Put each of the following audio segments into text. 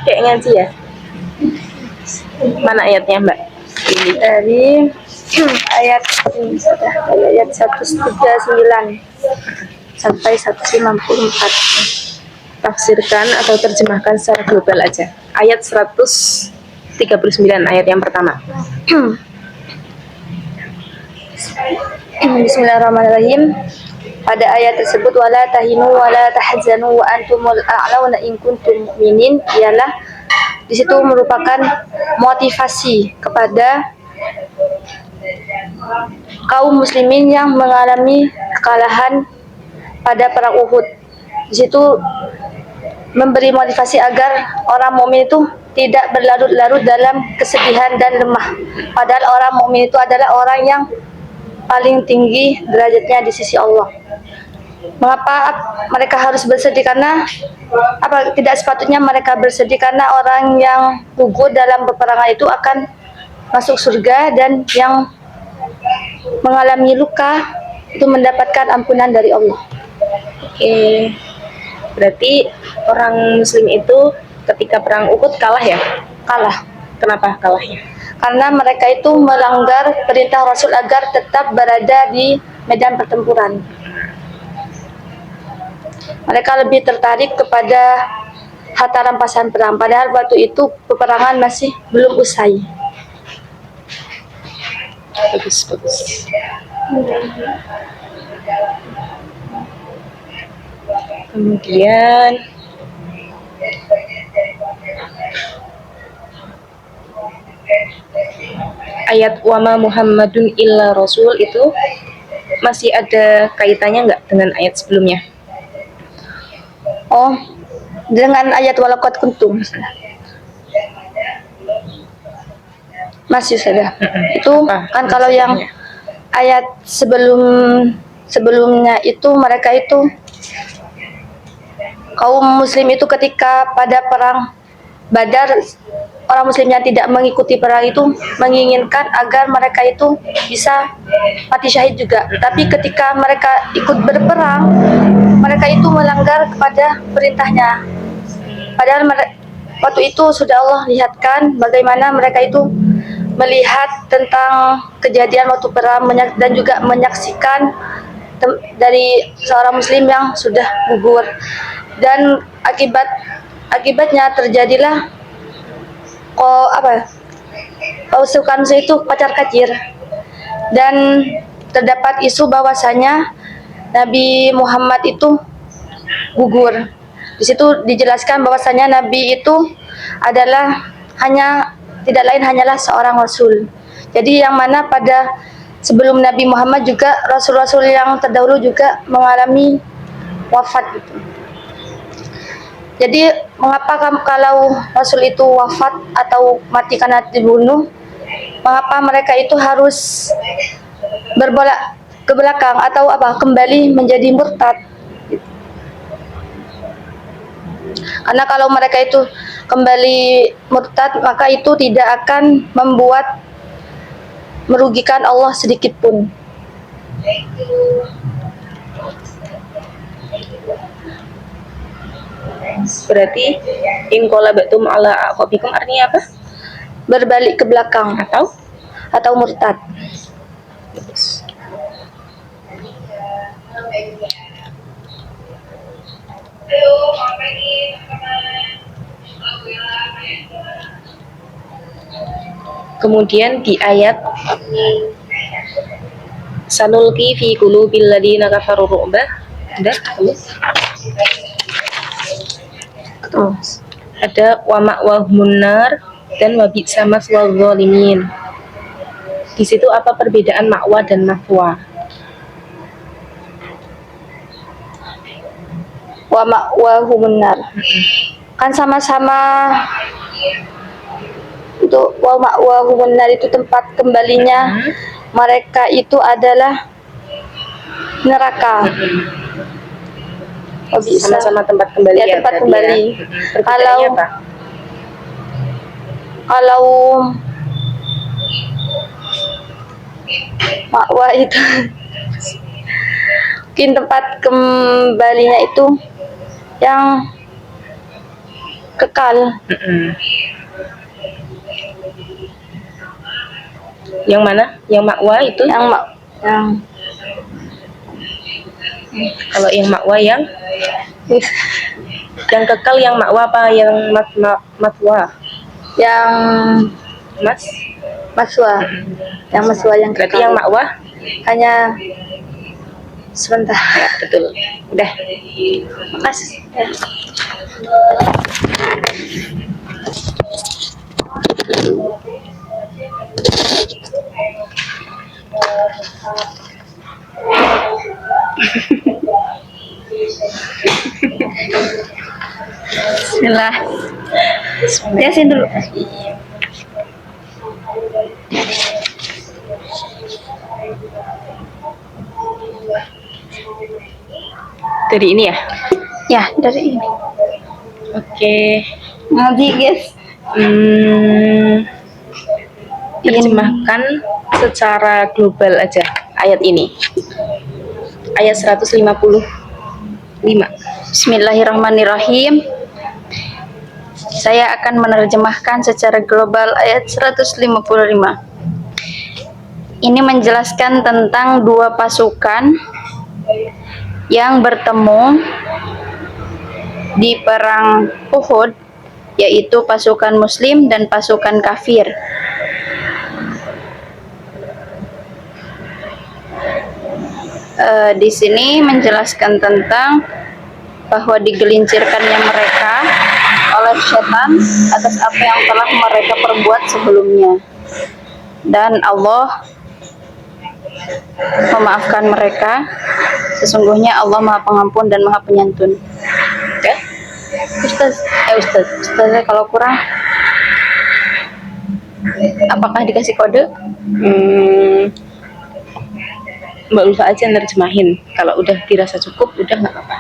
Kayak ngaji ya. Mana ayatnya, Mbak? Ini. Dari ayat 139 sampai 154. Tafsirkan atau terjemahkan secara global aja. Ayat 139, ayat yang pertama. Bismillahirrahmanirrahim. Pada ayat tersebut, wala tahinu wala tahzanu wa antumul a'launa in kuntum mu'minin, ialah di situ merupakan motivasi kepada kaum muslimin yang mengalami kekalahan pada perang Uhud. Di situ memberi motivasi agar orang mukmin itu tidak berlarut-larut dalam kesedihan dan lemah. Padahal orang mukmin itu adalah orang yang paling tinggi derajatnya di sisi Allah. Mengapa mereka harus bersedih? Karena tidak sepatutnya mereka bersedih, karena orang yang gugur dalam peperangan itu akan masuk surga, dan yang mengalami luka itu mendapatkan ampunan dari Allah. Oke. Berarti orang muslim itu ketika perang Uhud kalah ya? Kalah. Kenapa kalahnya? Karena mereka itu melanggar perintah Rasul agar tetap berada di medan pertempuran. Mereka lebih tertarik kepada harta rampasan perang, padahal waktu itu peperangan masih belum usai. Bagus. Kemudian ayat wama Muhammadun illa rasul itu masih ada kaitannya nggak dengan ayat sebelumnya? Oh, dengan ayat walaqad kuntum. Masih sudah. Itu kan kalau yang ayat sebelumnya itu mereka itu kaum muslim itu ketika pada perang Badar, orang muslim yang tidak mengikuti perang itu menginginkan agar mereka itu bisa mati syahid juga. Tapi ketika mereka ikut berperang, mereka itu melanggar kepada perintahnya. Padahal waktu itu sudah Allah lihatkan bagaimana mereka itu melihat tentang kejadian waktu perang dan juga menyaksikan dari seorang muslim yang sudah gugur, dan akibatnya terjadilah pasukan musuh itu pacar kacir, dan terdapat isu bahwasanya Nabi Muhammad itu gugur. Di situ dijelaskan bahwasanya Nabi itu adalah tidak lain hanyalah seorang Rasul. Jadi yang mana pada sebelum Nabi Muhammad juga Rasul-Rasul yang terdahulu juga mengalami wafat gitu. Jadi mengapa kalau Rasul itu wafat atau mati karena dibunuh, mengapa mereka itu harus berbalik ke belakang atau kembali menjadi murtad? Karena kalau mereka itu kembali murtad, maka itu tidak akan merugikan Allah sedikit pun. Berarti inqalabatum ala aqabikum artinya apa? Berbalik ke belakang atau murtad. Kemudian di ayat sanulqi fi qulubil ladina kafaru ru'bah, ada wa ma'wahumun nar dan wa bi'sa maswal zalimin. Di situ apa perbedaan makwa dan mathwa? Wa ma'wahumun nar. Kan sama-sama itu wa ma'wahumun nar itu tempat kembalinya mereka itu adalah neraka. Sama-sama tempat kembali ya, tempat kembali. Kalau makwa itu mungkin tempat kembalinya itu yang kekal. Yang mana? Yang makwa itu? Yang Kalau yang makwa yang kekal, yang makwa apa yang matwa? yang Mas? maswa. Yang maswa yang Berarti kekal. yang makwa Hanya sebentar. ya, betul. Udah. Makasih. Ya. Bismillah. Yasin dulu. Dari ini ya? Ya, dari ini. Oke. Ngaji, guys. Terjemahkan secara global aja ayat ini. Ayat 155. Bismillahirrahmanirrahim. Saya akan menerjemahkan secara global ayat 155. Ini menjelaskan tentang dua pasukan yang bertemu di perang Uhud, yaitu pasukan muslim dan pasukan kafir. Di sini menjelaskan tentang bahwa digelincirkannya mereka oleh setan atas apa yang telah mereka perbuat sebelumnya, dan Allah memaafkan mereka. Sesungguhnya Allah Maha Pengampun dan Maha Penyantun. Ya? Ustaz, kalau kurang apakah dikasih kode? Mbak Ulfa aja nerjemahin. Kalau udah dirasa cukup, udah nggak apa-apa.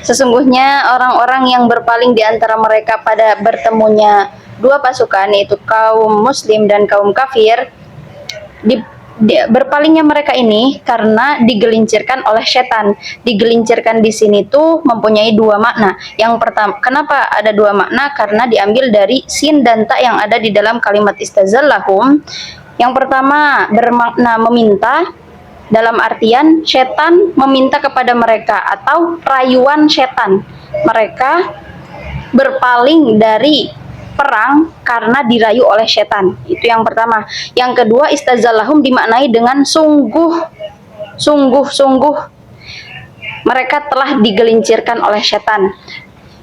Sesungguhnya orang-orang yang berpaling di antara mereka pada bertemunya dua pasukan, yaitu kaum muslim dan kaum kafir, berpalingnya mereka ini karena digelincirkan oleh setan. Digelincirkan di sini tuh mempunyai dua makna. Yang pertama, kenapa ada dua makna? Karena diambil dari sin dan ta yang ada di dalam kalimat istazallahum. Yang pertama bermakna meminta, dalam artian setan meminta kepada mereka atau rayuan setan. Mereka berpaling dari perang karena dirayu oleh setan. Itu yang pertama. Yang kedua, istazallahum dimaknai dengan sungguh mereka telah digelincirkan oleh setan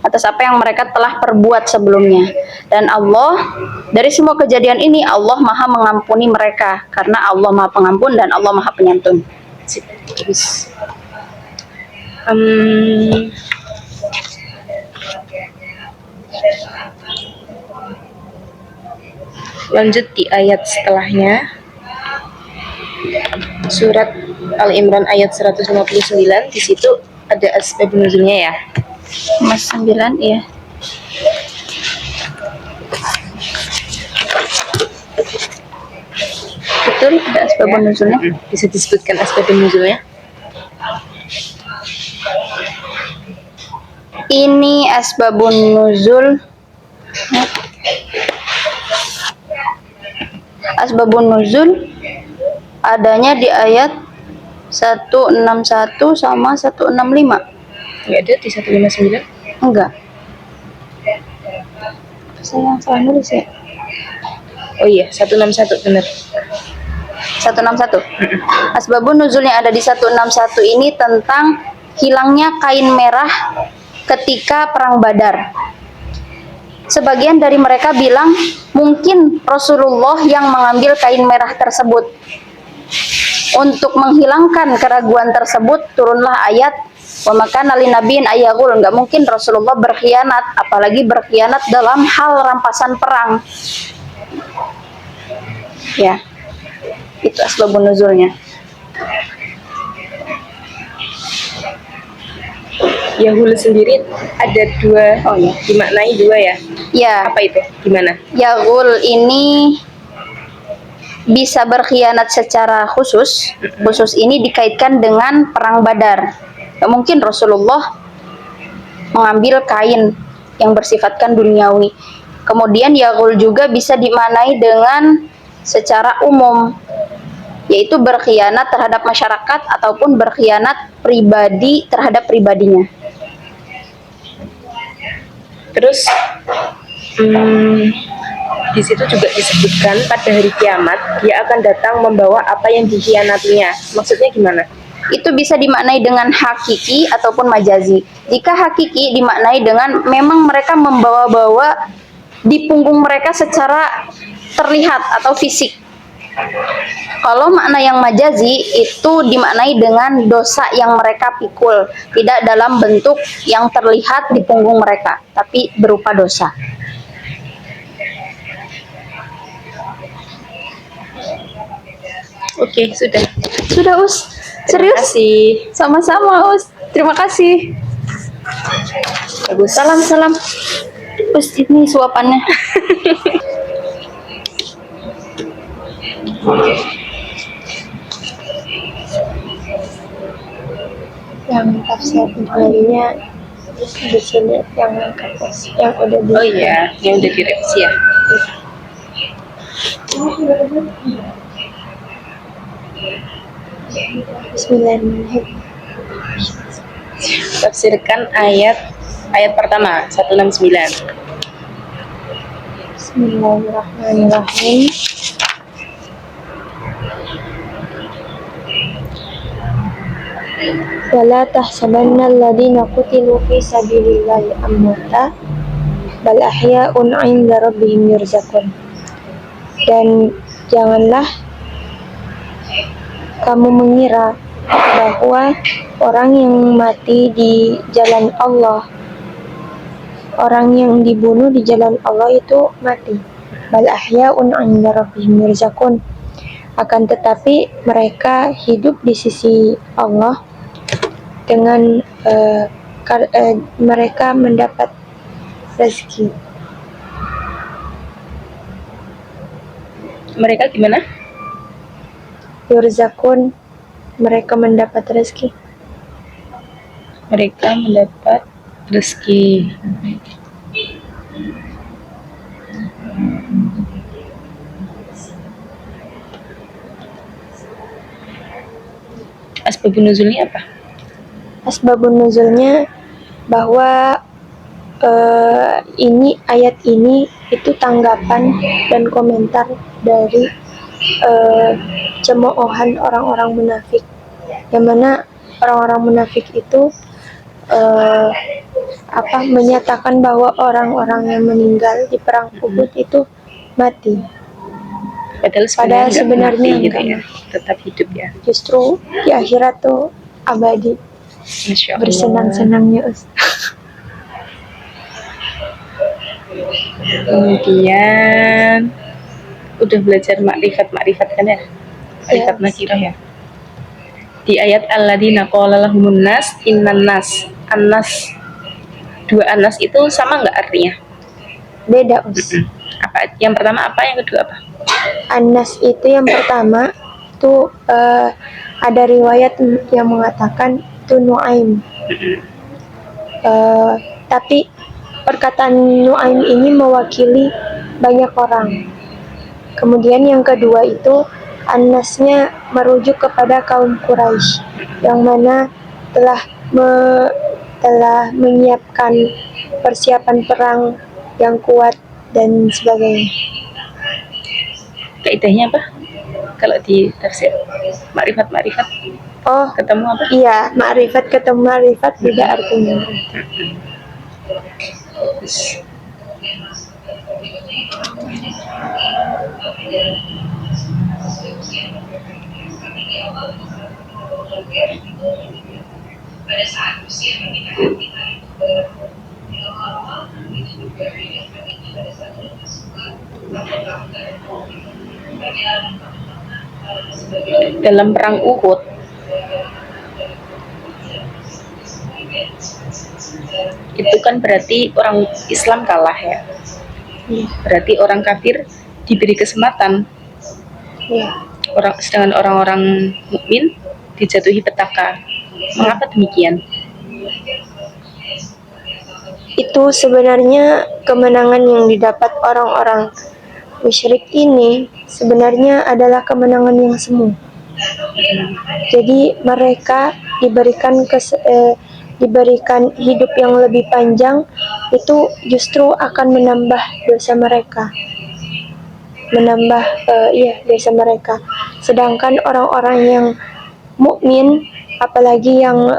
atas apa yang mereka telah perbuat sebelumnya. Dan Allah, dari semua kejadian ini Allah Maha mengampuni mereka karena Allah Maha Pengampun dan Allah Maha Penyantun. Terus lanjut di ayat setelahnya, surat Al-Imran ayat 159. Di situ ada asbab nuzulnya ya. Mas 9, iya. Betul, ada asbabun nuzulnya. Bisa disebutkan asbab nuzulnya? Ini asbabun nuzul. Asbabun nuzul adanya di ayat 161 sama 165. Nggak ada di 159? Enggak. Saya yang salah nulis ya. Oh iya, 161 benar. 161. Asbabun nuzul yang ada di 161 ini tentang hilangnya kain merah ketika perang Badar. Sebagian dari mereka bilang mungkin Rasulullah yang mengambil kain merah tersebut. Untuk menghilangkan keraguan tersebut turunlah ayat wa makana linabiyin ayyaqul, enggak mungkin Rasulullah berkhianat, apalagi berkhianat dalam hal rampasan perang. Ya. Itu asbabun nuzulnya. Yahul sendiri ada dua, dimaknai dua ya? Ya. Apa itu? Gimana? Yahul ini bisa berkhianat secara khusus. Khusus ini dikaitkan dengan perang Badar. Gak mungkin Rasulullah mengambil kain yang bersifatkan duniawi. Kemudian yaghul juga bisa dimaknai dengan secara umum, yaitu berkhianat terhadap masyarakat ataupun berkhianat pribadi terhadap pribadinya. Terus di situ juga disebutkan pada hari kiamat dia akan datang membawa apa yang dikhianatinya. Maksudnya gimana? Itu bisa dimaknai dengan hakiki ataupun majazi. Jika hakiki dimaknai dengan memang mereka membawa-bawa di punggung mereka secara terlihat atau fisik. Kalau makna yang majazi itu dimaknai dengan dosa yang mereka pikul, tidak dalam bentuk yang terlihat di punggung mereka, tapi berupa dosa. Oke, sudah. Sudah, Us. Terima Serius? kasih. Sama-sama, Us. Terima kasih. Bagus. Salam-salam. Us, ini suapannya. Yang tafsir Ijmalinya di sini yang atas yang udah di Oh iya, yang udah direvisi ya. Bismillahirrahmanirrahim. Tafsirkan ayat pertama 169. Bismillahirrahmanirrahim. Wala tahsabanna alladhina qutilu fi sabilillahi amwata bal ahya'un 'inda rabbihim yurzaqun. Dan janganlah kamu mengira bahwa orang yang mati di jalan Allah, orang yang dibunuh di jalan Allah itu mati. Bal ahya'un 'inda rabbihim yurzaqun. Akan tetapi mereka hidup di sisi Allah dengan mereka mendapat rezeki. Mereka gimana? Yurzaqun, mereka mendapat rezeki. Mereka mendapat rezeki. Asbabun nuzulnya apa? Asbabun nuzulnya bahwa ini ayat ini itu tanggapan dan komentar dari cemoohan orang-orang munafik, yang mana orang-orang munafik itu menyatakan bahwa orang-orang yang meninggal di perang Uhud itu mati. Padahal sebenarnya mati gitu enggak ya, tetap hidup ya. Justru di akhirat tuh abadi, Masya Allah. bersenang-senangnya. Kemudian udah belajar makrifat kan ya? Makrifat nakirah ya. Di ayat alladzina qala lahumun nas innan nas. An-nas, dua anas itu sama nggak artinya? Beda, Apa? Yang pertama apa? Yang kedua apa? Anas itu yang pertama itu ada riwayat yang mengatakan itu Nuaim. Tapi perkataan Nuaim ini mewakili banyak orang. Kemudian yang kedua itu Anasnya merujuk kepada kaum Quraisy yang mana telah menyiapkan persiapan perang yang kuat dan sebagainya. Kaidahnya apa? Kalau di tafsir makrifat Oh, ketemu apa? iya, ma'rifat ketemu ma'rifat beda artinya. Dalam perang Uhud itu kan berarti orang Islam kalah ya. Berarti orang kafir diberi kesempatan. Iya. Sedangkan orang-orang mukmin dijatuhi petaka. Mengapa demikian? Itu sebenarnya kemenangan yang didapat orang-orang musyrik ini sebenarnya adalah kemenangan yang semu. Jadi mereka diberikan hidup yang lebih panjang, itu justru akan menambah dosa mereka. Dosa mereka. Sedangkan orang-orang yang mukmin, apalagi yang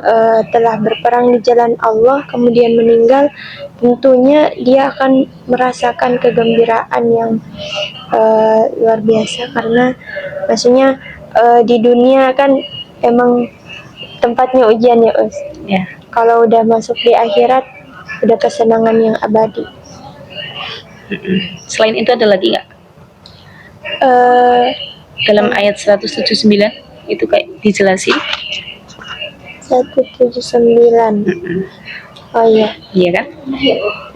telah berperang di jalan Allah kemudian meninggal, tentunya dia akan merasakan kegembiraan yang luar biasa, karena maksudnya di dunia kan emang tempatnya ujian ya Us. Ya. Kalau udah masuk di akhirat udah kesenangan yang abadi. Selain itu ada lagi nggak? Dalam ayat 179 itu kayak dijelasin. 179. Oh iya. Iya kan?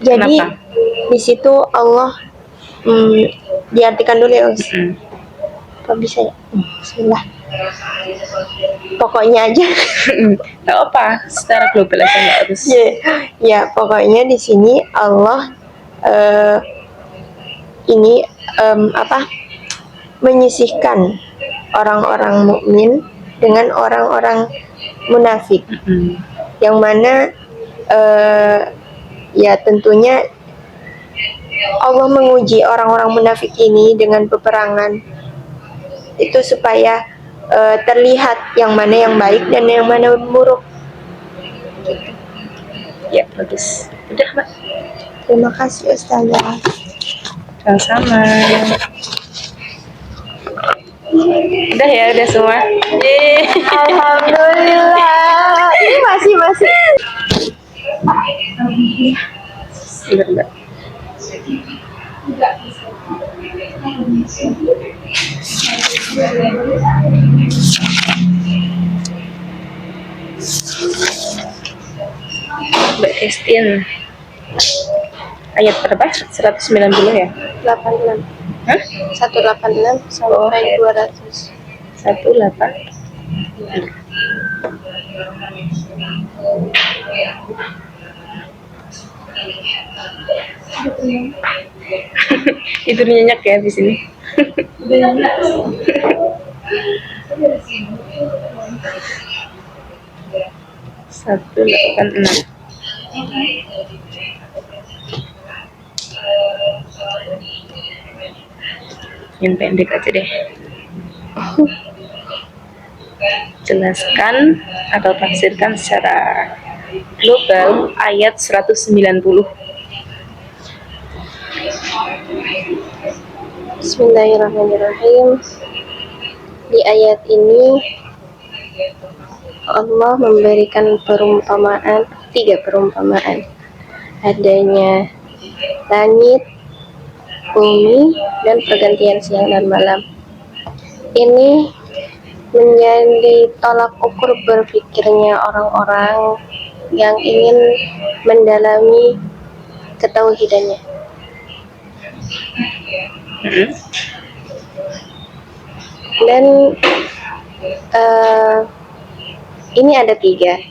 Jadi Kenapa? di situ Allah diartikan dulu ya Us. Kok bisa ya? Bismillah. Pokoknya aja. Nggak apa, secara global aja nggak harus. Ya, pokoknya di sini Allah menyisihkan orang-orang mukmin dengan orang-orang munafik. Yang mana ya tentunya Allah menguji orang-orang munafik ini dengan peperangan itu supaya terlihat yang mana yang baik dan yang mana buruk. Ya, bagus. Udah, Mbak. Terima kasih Ustazah. Sama-sama. Udah ya, udah semua. Alhamdulillah. Ini masih. Bener, Mbak. Mbak Christine, ayat berapa? 190 ya? 86. Hah? 186 sampai 200. 18. Itu nyenyak ya di sini. Satu 86. Yang pendek aja deh. Jelaskan atau tafsirkan secara global ayat 190. Bismillahirrahmanirrahim. Di ayat ini Allah memberikan perumpamaan, 3 perumpamaan. Adanya langit, bumi, dan pergantian siang dan malam. Ini menjadi tolak ukur berpikirnya orang-orang yang ingin mendalami ketauhidannya. Dan ini ada 3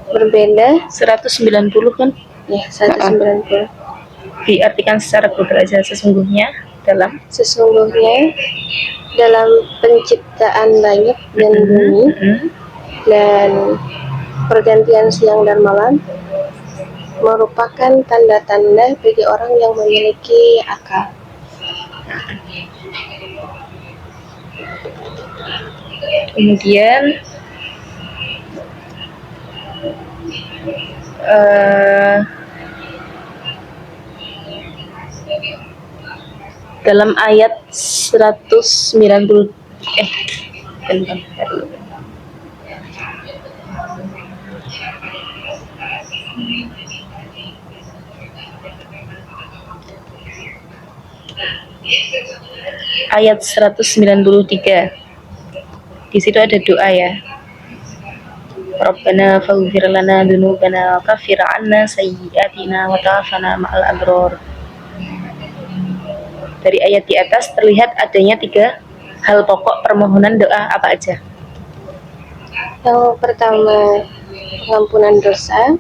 berbeda. 190 kan? Ya, 190. Diartikan secara global aja. Sesungguhnya dalam penciptaan langit dan bumi dan pergantian siang dan malam merupakan tanda-tanda bagi orang yang memiliki akal. Kemudian dalam ayat 190 bentar dulu. Ayat 193. Di situ ada doa ya. Rabbana faghfir lana dzunubana wa kaffir 'anna sayyi'atina wa tawaffana ma'al abrar. Dari ayat di atas terlihat adanya 3 hal pokok permohonan doa apa aja? Yang pertama, pengampunan dosa.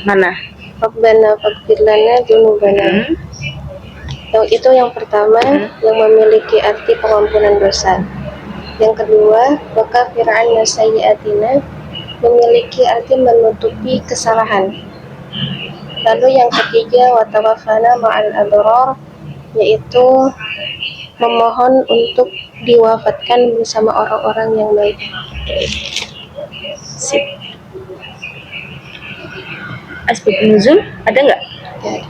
Mana? Rabbana faghfir lana dzunubana. Hmm. Yang itu yang pertama yang memiliki arti pengampunan dosa. Yang kedua, wakafir 'anna sayyi'atina, memiliki arti menutupi kesalahan. Lalu yang ketiga, wa tawaffana ma'al abrar, yaitu memohon untuk diwafatkan bersama orang-orang yang baik. Sip. Asbab nuzul ada nggak? Ya.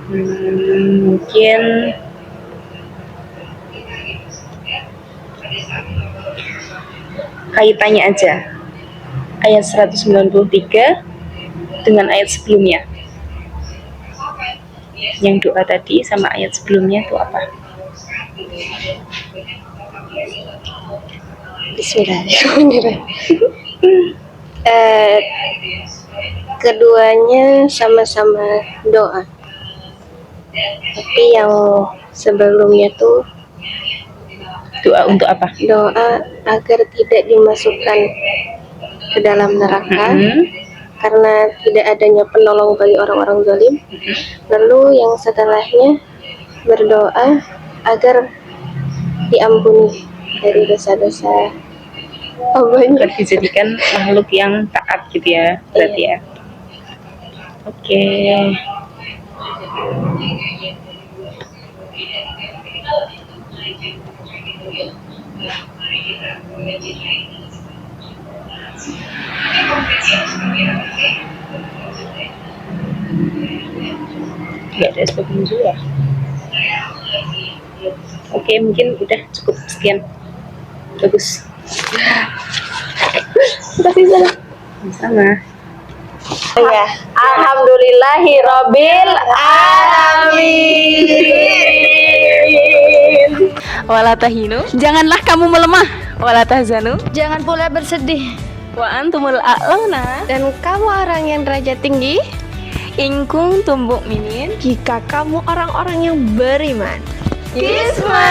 Mungkin kaitannya aja. Ayat 193 dengan ayat sebelumnya. Yang doa tadi sama ayat sebelumnya itu apa? Bismillahirrahmanirrahim. Keduanya sama-sama doa. Tapi yang sebelumnya tuh Doa untuk apa? doa agar tidak dimasukkan ke dalam neraka karena tidak adanya penolong bagi orang-orang zalim. Lalu yang setelahnya berdoa agar diampuni dari dosa-dosa hambanya. Agar dijadikan makhluk yang taat gitu ya, berarti ya. Oke. Nggak ada sebab nuzul ya. Oke, mungkin udah cukup sekian. Bagus. Tapi salah. Sama. Ya, alhamdulillahirabbil alamin. Wala tahinu, janganlah kamu melemah. Wala tahzanu, Jangan pula bersedih. wa antumul a'launa. Dan kamu orang yang derajat tinggi Ingkung tumbuk minin. jika kamu orang-orang yang beriman. Kisma.